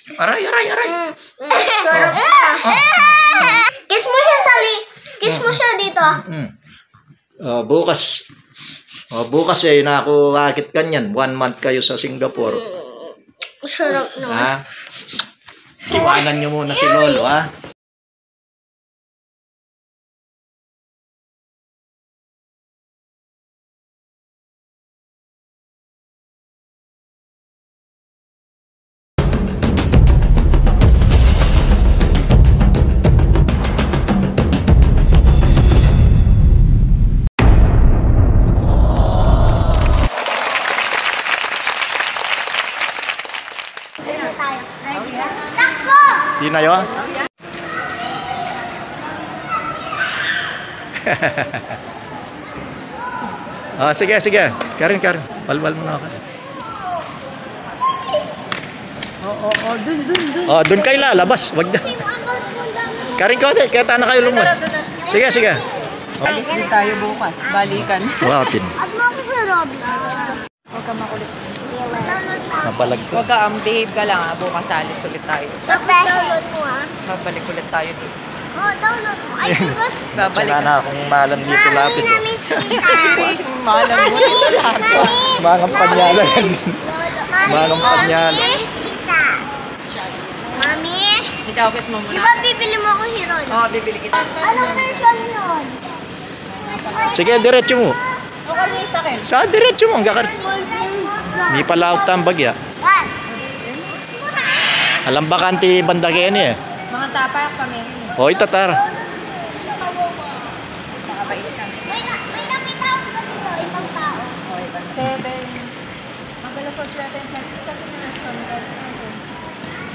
Aray, aray, aray. Kiss mo siya, Sally. Kiss mo siya dito. Bukas. Bukas nakuakit ka niyan. 1 month kayo sa Singapore. Sarap naman. Ha? Iwanan niyo muna si Lolo, ha? Di na yun? Sige, sige. Karin. Walwal mo na ako. Dun kayo lalabas. Wag na. Karin ko, kaya na kayo lumon. Sige. Alis din tayo bukas. Balikan. Wow, tin. At mo ako sa Roblox. Huwag ka makulit. Napalag ko. Huwag ka, behave ka lang ha. Bukas alis ulit tayo. Download mo Babalik ulit tayo dito. Download mo. Ay, diba? Babalik Sana na akong malang dito lapit. Mami, namiss kita. Malang mo dito lahat. Mangang panyalan. Mangang panyalan. Namiss kita. Mami, Ikaw, kiss mo di muna. ba bibili mo ako hero? Oo, bibili kita. Anong version yun? Sige, diretso mo. Okay, sa akin. Sa diretso mo. Hindi pala out tambag ya. Alam ba kanti bandagyan eh. Mga tapak kami. Hoy, tatar. Makabait ka. May nakita ako dito, ibang tao. 7. Magalas o 7.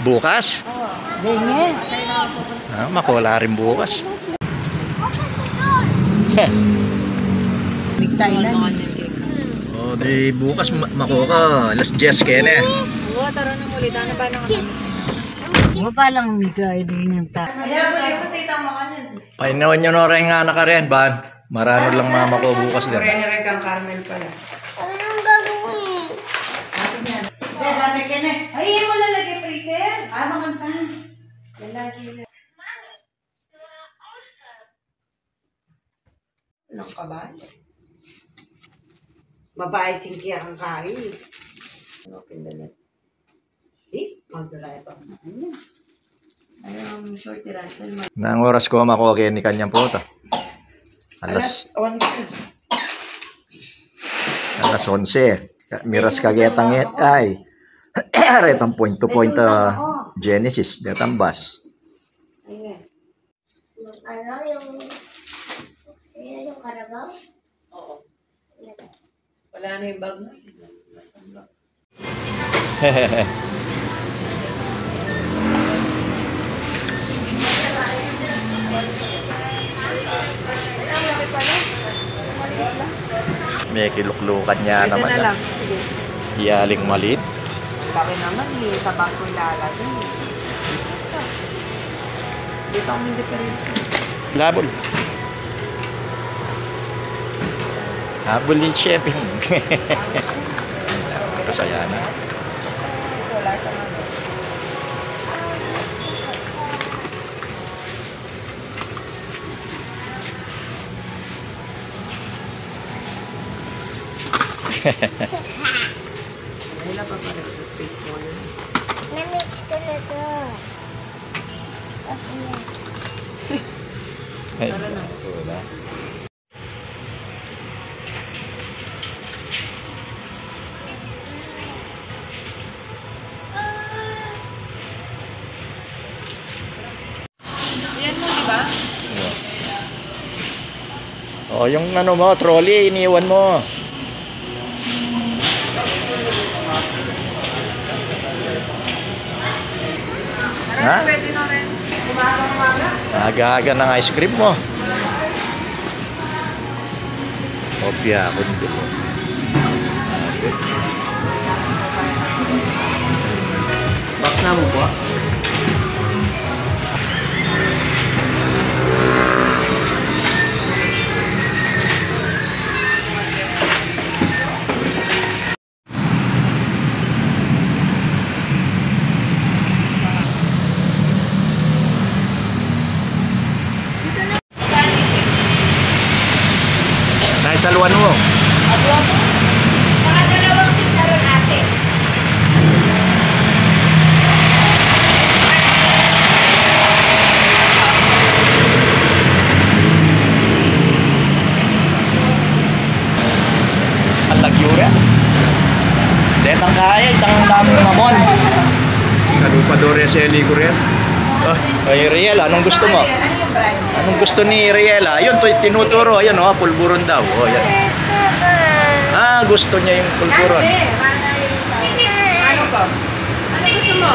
Bukas? Oo. Gange. Makula rin bukas. Big Thailand. Di bukas makuha. Alas 10 kaya na. Oo, tara na muli. Dana ba nang Kiss. Mo pa lang miga din yung ta. Kaya ba yung patitang makanan? Painawan nyo na rin nga na ka rin, Ban. Marano lang mama ko bukas din. Kaya kang caramel pala. Ano nang gagawin? Dami ka na. Ay, mo lalagay freezer? Ano kanta? Lalagay na. Anong kabal? Babae tingkiya kang kain. Ano pindalit? Magdalaya pa. Ano short ransel? Nang oras ko makuha ni kanyang puta. Alas 11. Miras kagetang ay. Retang point to point Genesis. Detang bus. Ano yung Carabao? Oo. Wala na yung bag mo. May kiluklukan niya Ito naman. na lang. Sige. Hiyaling malit. Laki naman eh. Sa bag ko ilalagay. Dito ang difference. Labol. Habol ni Chefing. Kasaya na. Wala sa mga. Wala pa pa rin face ko yun. Namiss ko na to. Ay, Tara na. wala. Yan mo, di ba? Yung ano mo, trolley, iniwan mo. Ha? Pwede na rin. Umaga. Aga-aga ng ice cream mo. Opya, kundi mo. Box na mo po? saluan mo. Adobo. Mga dalawang chicharon ate. Ang lagyura. Detang kaya, itang daming mamon. Kadupadore sa Eli Kuriel. Ay, Riel, anong gusto mo? Ano yung brand? Anong gusto ni Riela? Ayun, tinuturo. Ayun, oh, pulburon daw. Oh, yan. Ah, gusto niya yung pulburon. Ano ba? Ano gusto mo?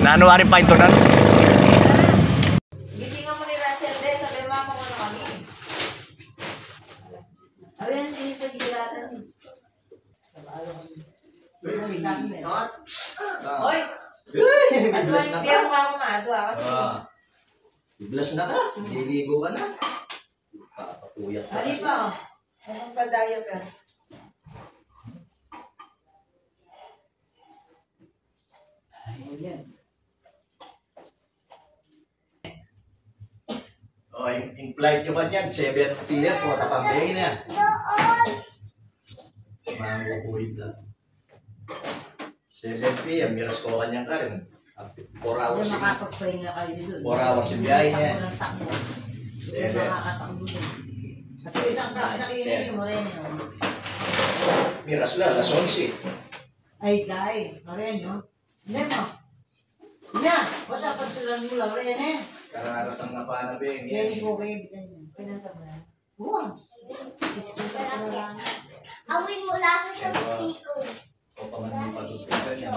Nanuari pa ito na. Gisingan mo ni Rachel din. Sabi mo ako ano kami. Ayun, hindi sa gilatan. Oy! Biblas na Hindi ako makakumadwa kasi Biblas na ka. Liligo ka na. Papapuyat ka. Ari pa oh. Anong padaya ka? Ayan. Oh, yung flight ka ba niyan? 7 p.m. po, tapambingin na yan. Mangukulit lang. 7 p.m. Miras ko kanyang ka rin. 4 hours Hindi yung makapagpahinga kayo dun. 4 hours yung biyahe niya. Takbo ng takbo. Hindi Seven. makakatakbo dun. At yung isang sa nakikinig mo rin. Miras lang, alas 11. Ay, dahil. Moreno. Hindi mo. Yan. Wala pa sila nula. Moreno. Kararatang na panabing. Yan ko kayo. Pinasa mo na. Wow. Awin mo lasa siyang speaker. O pamanin patutugan niya.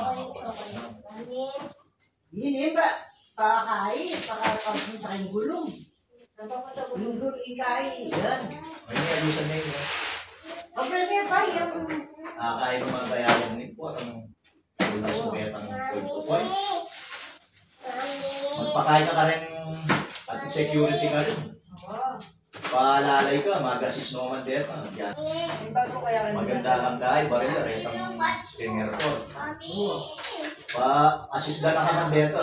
Yun ba? Pakakain. Pakakain sa kanyang gulong. Yung gulong ikain. Yan. Ay, ayusan na yun. Kapag niya ba yung... Kakain ng mga bayaran ni po. Wala sumeta ng point to point. Magpakain ka rin at security ka rin. Paalalay ka, magasis naman dito. Yan. Yung bago kaya ka Maganda lang dahil, baril, retang springer ko. Pa-assist ka na ka ng dito.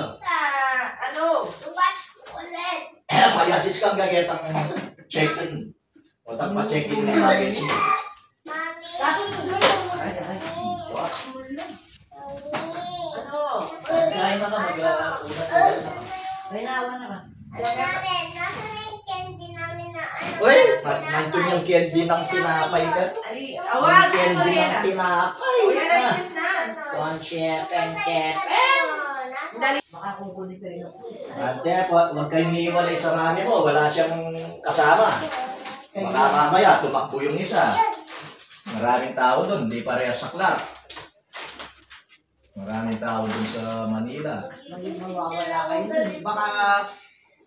Ano? Watch ko ulit. Pa-assist kang gagetang check-in. O tang pa-check-in ng baggage mo. Mami. Tapos mo gulong. Ay, ay. What? Ano? Kain na ka, mag-una ka. May nawa naman. Ano namin? Nasa na yung candy namin na ano? Uy, nandito yung candy ng tinapay ka. Ali, Yung awag! Ano candy yan? ng tinapay. O yan ang kiss na. One chef and chef. Baka kukunin ko yun. Ate, huwag kayong niiwalay sa mami mo. Wala siyang kasama. Baka mamaya, tumakbo yung isa. Maraming tao doon, hindi parehas sa Clark. Maraming tao doon sa Manila. Maging mawawala kayo dun. Baka...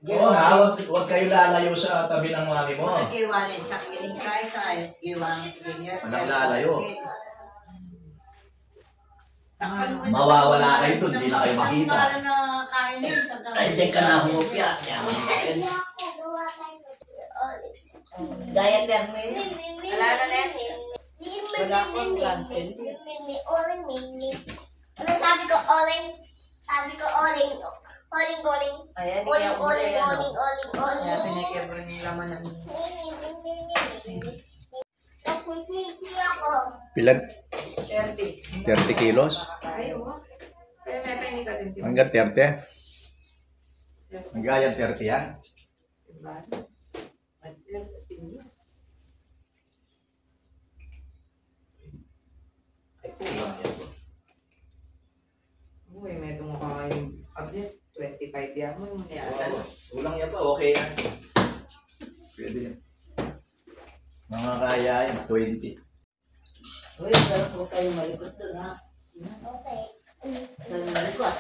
Oo nga, huwag kayo lalayo sa tabi ng mami mo. Baka kiwanin sa kiling kayo sa kiwanin kiling. Walang lalayo. Mawawala kayo doon, hindi na kayo makita. Ay, hindi ka na humupya. Yaman ka rin. Gaya perme. Wala na na. Wala akong cancel. Ano sabi ko? Oling. Sabi ko oling. Oling. Ayan, Oling, kaya mo oling, yan. oling, oling, Kaya oling. sinikibro yung laman ng... Nakulit ako. Pilag? 30. 30 kilos? Ay, oo. Kaya may penny ka din. Hanggang 30? Hanggang 30 yan? Diba? Ay, kulang yan. Uy, may tumukha yung abis. 25 yan mo yung niyatan. Kulang yan pa, okay yan. Pwede yan. Mga kaya yan, 20. Uy, pero huwag kayo malikot dun, ha? Okay. Kayo malikot.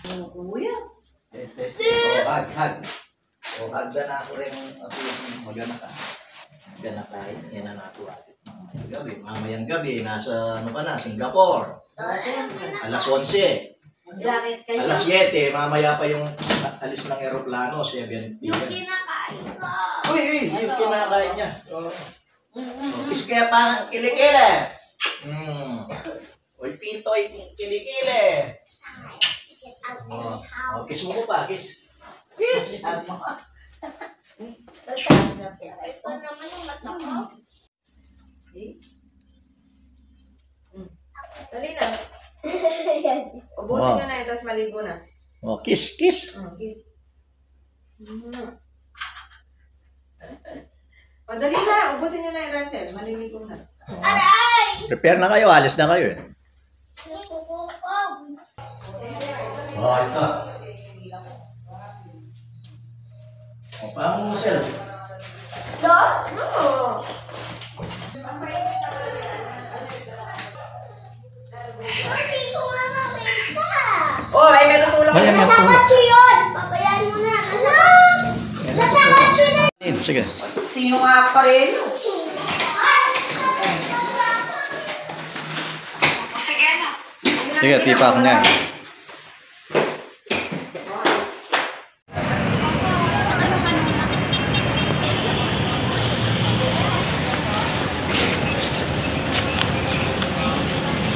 Yung kuya. Hag. O, hag na ako rin magana ka. Yan na tayo. Yan na natuwa. Mamayang gabi, nasa ano ka na, Singapore. Alas 11. Jacket kayo. Alas 7, mamaya pa yung alis ng aeroplano, 7 Yung p.m. kinakain ko. Uy, yung kinakain niya. Kiss kaya pa, kilikili. Uy, Pitoy, kilikili. Get out of the house. Kiss mo ko pa, kiss. Kiss. Ito naman yung mata ko. Dali na. Ubusin Wow. nyo na yun, tapos maligo na. Kiss, kiss. Kiss. O, dali na. Ubusin nyo na yung Rancel. Maliligo na. Aray! Prepare na kayo, alis na kayo. Nakukupog. Ito. Paano mo, sir? No! Hindi ko nga makita. Oh, ay may tutulong. Ayan, Nasa kotse yun. Pabayaan mo na. Nasa kotse na. Sige. Sino nga pa rin? Sige, tipa ko na.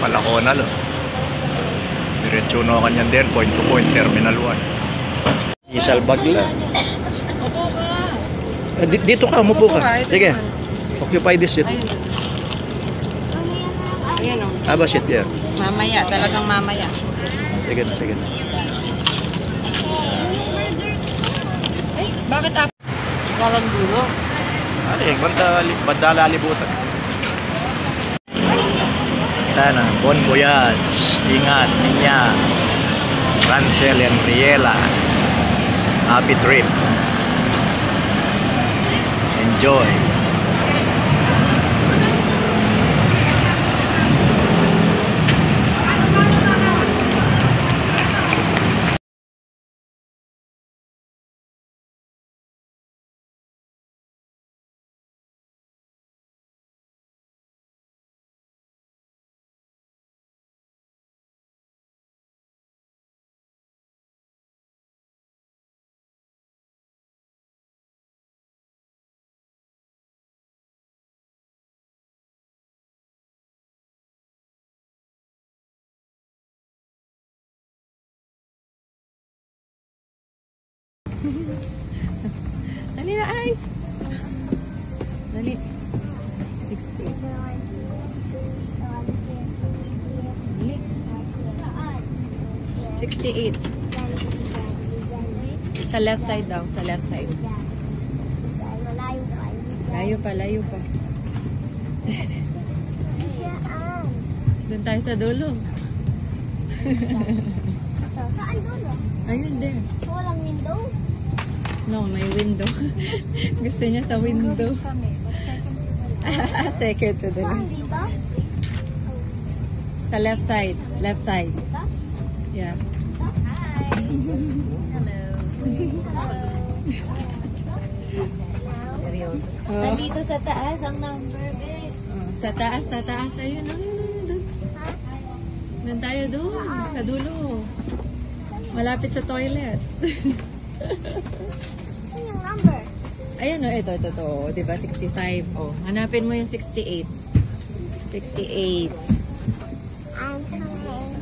Palakonal. Diretso na kanyan din, point to point, Terminal 1. Isalbag lang. Dito ka, umupo ka. Sige. Occupy this seat. Ayan o. Aba, sit there. Mamaya, talagang mamaya. Sige na, sige na. Ay, bakit ako? Parang dulo. Ay, banda lalibutan. Sana, bon voyage. Ingat, Ninya. Rancel and Riela. Happy trip. Enjoy. Dali na, Ice. Dali. 60. Dali. 68. Sa left side daw, sa left side. Layo pa, layo pa. Doon tayo sa dulo. Saan dulo? Ayun din. Walang window. No, may window. Gusto niya sa window. Second to the left. Dito? Sa left side. Left side. Yeah. Seryoso. Oh. Nandito sa taas ang number, babe. Oh, sa taas, sa taas. Ayun, ayun. Doon tayo doon. Sa dulo. Malapit sa toilet. Ano yung number? Ayan o, ito. Diba, 65. Oh, hanapin mo yung 68. 68. I'm coming.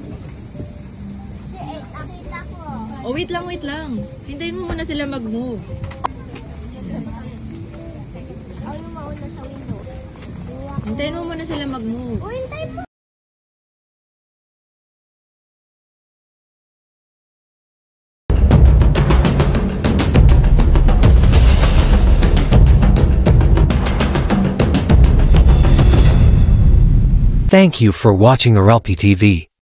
68, nakita ko. Oh, wait lang. Hintayin mo muna sila mag-move. Ako yung mauna sa window. Hintayin mo muna sila mag-move. O, hintayin mo. Thank you for watching Arelpi TV.